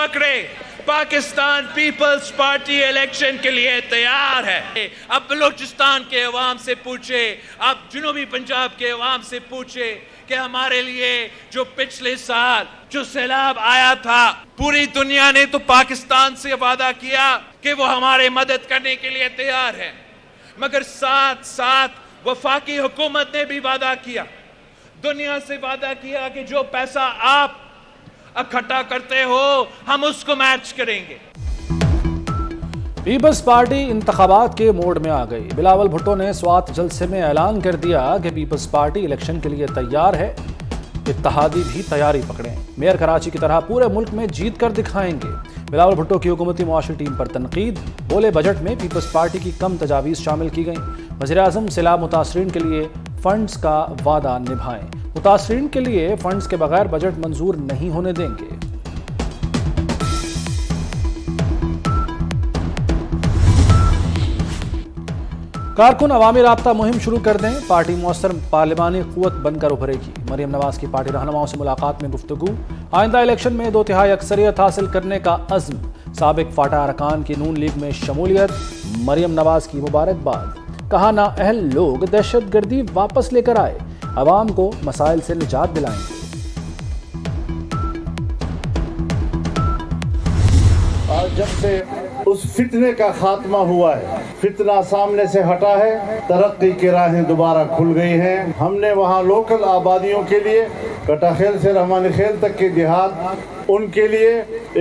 पकड़े। Pakistan peoples party election के लिए तैयार है। अब बलूचिस्तान के अवाम से पूछे, अब जुनूबी पंजाब के अवाम से पूछे कि हमारे लिए जो पिछले साल जो सैलाब आया था, पूरी दुनिया ने तो पाकिस्तान से वादा किया कि वो हमारे मदद करने के लिए तैयार है, मगर साथ साथ वफाकी हुकूमत ने भी वादा किया, दुनिया से वादा किया कि जो पैसा आप इकट्ठा करते हो हम उसको मैच करेंगे। पीपल्स पार्टी इंतखाबात के मोड में आ गई। बिलावल भुट्टो ने स्वात जलसे में ऐलान कर दिया कि पीपल्स पार्टी इलेक्शन के लिए तैयार है, इत्तेहादी भी तैयारी पकड़ें। मेयर कराची की तरह पूरे मुल्क में जीत कर दिखाएंगे। बिलावल भुट्टो की हुकूमती मुआशी टीम पर तनकीद। बोले बजट में पीपल्स पार्टी की कम तजावीज़ शामिल की गई। वज़ीर-ए-आज़म सैलाब मुतासरीन के लिए फंड्स का वादा निभाएं। मुतासरीन के लिए फंड्स के बगैर बजट मंजूर नहीं होने देंगे। कारकुन अवामी राब्ता मुहिम शुरू कर दें, पार्टी मौसर पार्लिमानी क़ुव्वत बनकर उभरेगी। मरियम नवाज की पार्टी रहनुमाओं से मुलाकात में गुफ्तगू। आइंदा इलेक्शन में 2/3 अक्सरियत हासिल करने का अज़्म। साबिक फाटा अरकान की नून लीग में शमूलियत। मरियम नवाज की मुबारकबाद। कहा नाअहल लोग दहशतगर्दी वापस लेकर आए, अवाम को मसाइल से निजात दिलाएंगे। आज जब से उस फितने का खात्मा हुआ है, फितना सामने से हटा है, तरक्की की राहें दोबारा खुल गई हैं। हमने वहाँ लोकल आबादियों के लिए कटाखेल से रहमानी खेल तक के देहात, उनके लिए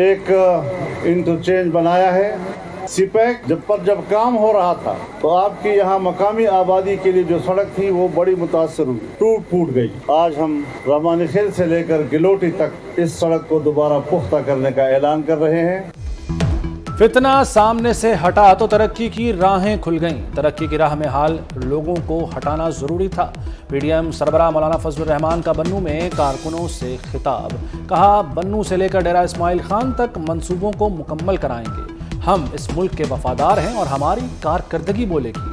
एक इंटरचेंज बनाया है। सिपैक जब काम हो रहा था तो आपकी यहाँ मकामी आबादी के लिए जो सड़क थी वो बड़ी मुतासर हुई, टूट फूट गई। आज हम रहमानी खेल से लेकर गिलोटी तक इस सड़क को दोबारा पुख्ता करने का ऐलान कर रहे हैं। फितना सामने से हटा तो तरक्की की राहें खुल गईं। तरक्की की राह में हाल लोगों को हटाना जरूरी था। पीडीएम सरबराह मौलाना फजलुर रहमान का बन्नू में कारकुनों से खिताब। कहा बन्नू से लेकर डेरा इस्माइल खान तक मंसूबों को मुकम्मल कराएंगे। हम इस मुल्क के वफादार हैं और हमारी कारकर्दगी बोलेगी।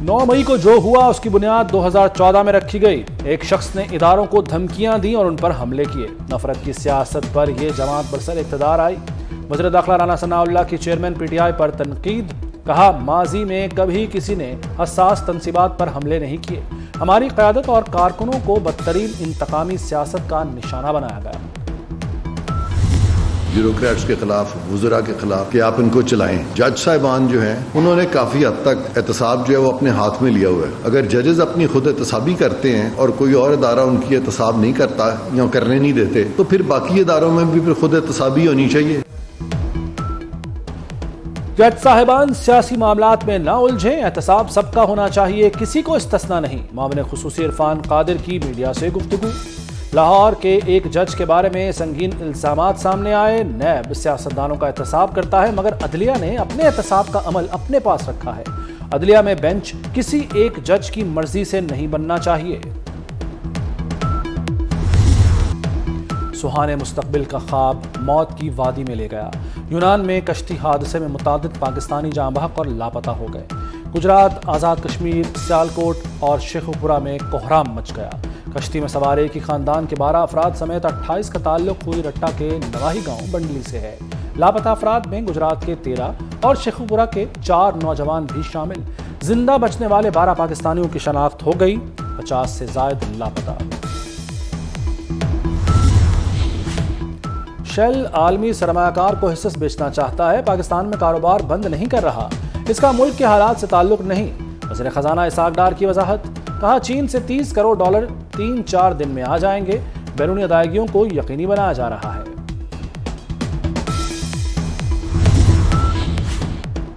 9 मई को जो हुआ उसकी बुनियाद 2014 में रखी गई। एक शख्स ने इदारों को धमकियां दी और उन पर हमले किए। नफरत की सियासत पर यह जमात बरसर इक़्तिदार आई। वज़ीर दाखिला राना सनाउल्लाह की चेयरमैन पीटीआई पर तनकीद। कहा माजी में कभी किसी ने हसास तनसीबात पर हमले नहीं किए। हमारी क़यादत और कारकुनों को बदतरीन इंतकामी सियासत का निशाना बनाया गया। ब्यूरोक्रेट्स के खिलाफ, वुज़रा के खिलाफ कि आप इनको चलाएं। जज साहिबान जो हैं उन्होंने काफ़ी हद तक एहतसाब जो है वो अपने हाथ में लिया हुआ है। अगर जजेस अपनी खुद एहतसाबी करते हैं और कोई और इदारा उनकी एहतसाब नहीं करता या करने नहीं देते तो फिर बाकी इदारों में भी फिर खुद एहतसाबी होनी चाहिए। जज साहिबान सियासी मामलात में ना उलझें, एहतसाब सबका होना चाहिए, किसी को इस्तिस्ना नहीं। मामले खुसूसी इरफान कादिर की मीडिया से गुफ्तगू। लाहौर के एक जज के बारे में संगीन इल्जामात सामने आए। नैब सियासतदानों का एहतसाब करता है मगर अदलिया ने अपने एहतसाब का अमल अपने पास रखा है। अदलिया में बेंच किसी एक जज की मर्जी से नहीं बनना चाहिए। सुहाने मुस्तकबिल का ख्वाब मौत की वादी में ले गया। यूनान में कश्ती हादसे में मुतादिद पाकिस्तानी जाँ बहक और लापता हो गए। गुजरात, आज़ाद कश्मीर, सियालकोट और शेखुपुरा में कोहराम मच गया। कश्ती में सवार एक ही खानदान के 12 अफराद समेत 28 का ताल्लुक हुई रट्टा के नवाही गांव बंडली से है। लापता अफराद में गुजरात के 13 और शेखुपुरा के 4 नौजवान भी शामिल। जिंदा बचने वाले 12 पाकिस्तानियों की शनाख्त हो गई, 50 से जायद लापता। शेल आलमी सरमायाकार को हिस्सेस बेचना चाहता है। पाकिस्तान में कारोबार बंद नहीं कर रहा, इसका मुल्क के हालात से ताल्लुक नहीं। वज़ीर खजाना इसाक डार की वजाहत। कहा चीन से $30 करोड़ 3-4 दिन में आ जाएंगे। बैरूनी अदायगियों को यकीनी बनाया जा रहा है।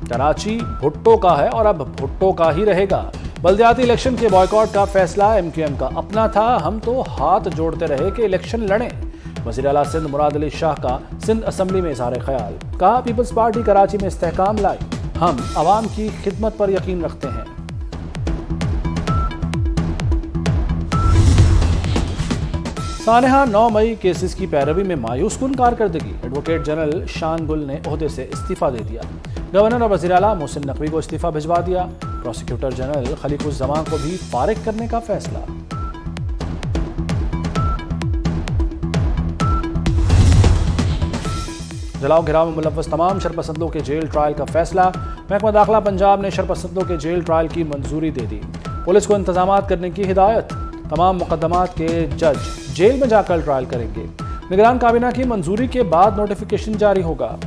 कराची भुट्टो का है और अब भुट्टो का ही रहेगा। बल्दियाती इलेक्शन के बॉयकॉट का फैसला MQM का अपना था। हम तो हाथ जोड़ते रहे कि इलेक्शन लड़ें। वज़ीर आला सिंध मुराद अली शाह का सिंध असम्बली में इज़हार ख्याल। कहा पीपल्स पार्टी कराची में इस्तेहकाम लाई, हम आवाम की खिदमत पर यकीन रखते हैं। सानेहा 9 मई केसेस की पैरवी में मायूस कुन कारकर्दगी। एडवोकेट जनरल शान गुल ने ओहदे से इस्तीफा दे दिया। गवर्नर और वज़ीर आला मोहसिन नकवी को इस्तीफा भिजवा दिया। प्रोसिक्यूटर जनरल खलीकुज़्ज़मान को भी फारिग करने का फैसला। जलाओ घिराव में मुलव्वस तमाम शरपसंदों के जेल ट्रायल का फैसला। महकमा दाखिला पंजाब ने शरपसंदों के जेल ट्रायल की मंजूरी दे दी। पुलिस को इंतजामात करने की हिदायत। तमाम मुकदमात के जज जेल में जाकर ट्रायल करेंगे। निगरान काबीना की मंजूरी के बाद नोटिफिकेशन जारी होगा।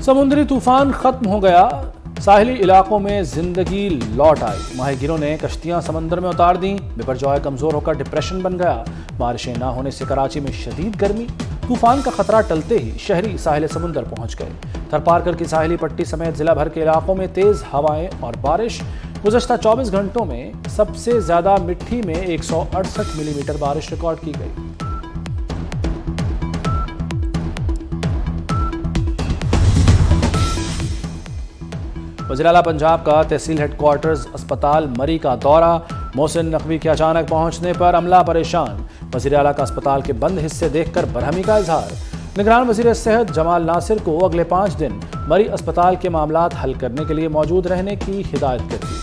समुद्री तूफान खत्म हो गया, साहिली इलाकों में जिंदगी लौट आई। माहीगीरों ने कश्तियां समंदर में उतार दी। बिपरजॉय कमजोर होकर डिप्रेशन बन गया। बारिशें ना होने से कराची में शदीद गर्मी। तूफान का खतरा टलते ही शहरी साहिल समुंदर पहुंच गए। थरपारकर की साहिली पट्टी समेत जिला भर के इलाकों में तेज हवाएं और बारिश। गुज़श्ता 24 घंटों में सबसे ज्यादा मिट्टी में 168 मिलीमीटर बारिश रिकॉर्ड की गई। वज़ीर आला पंजाब का तहसील हेडक्वार्टर्स अस्पताल मरी का दौरा। मोहसिन नकवी के अचानक पहुंचने पर अमला परेशान। वज़ीर आला का अस्पताल के बंद हिस्से देखकर बरहमी का इजहार। निगरान वज़ीर सेहत जमाल नासिर को अगले 5 दिन मरी अस्पताल के मामलात हल करने के लिए मौजूद रहने की हिदायत कर दी।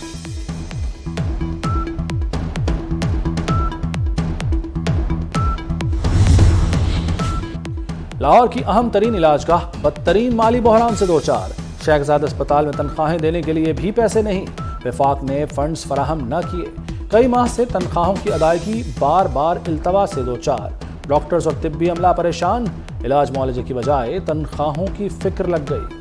लाहौर की अहम तरीन इलाजगाह बदतरीन माली बहरान से दो चार। शेखजाद अस्पताल में तनख्वाहें देने के लिए भी पैसे नहीं। वफाक ने फंड्स फराहम न किए। कई माह से तनख्वाहों की अदायगी बार बार इल्तवा से दो चार। डॉक्टर्स और तिब्बी अमला परेशान। इलाज मुआलजे की बजाय तनख्वाहों की फिक्र लग गई।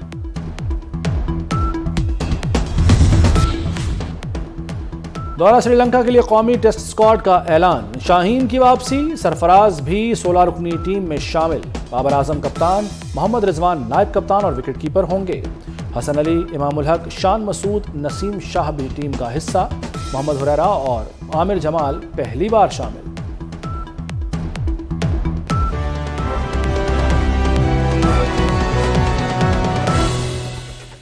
दौरा श्रीलंका के लिए कौमी टेस्ट स्क्वाड का ऐलान। शाहीन की वापसी। सरफराज भी 16 रुकनी टीम में शामिल। बाबर आजम कप्तान, मोहम्मद रिजवान नायब कप्तान और विकेटकीपर होंगे। हसन अली, इमामुल हक, शान मसूद, नसीम शाह भी टीम का हिस्सा। मोहम्मद हुरैरा और आमिर जमाल पहली बार शामिल।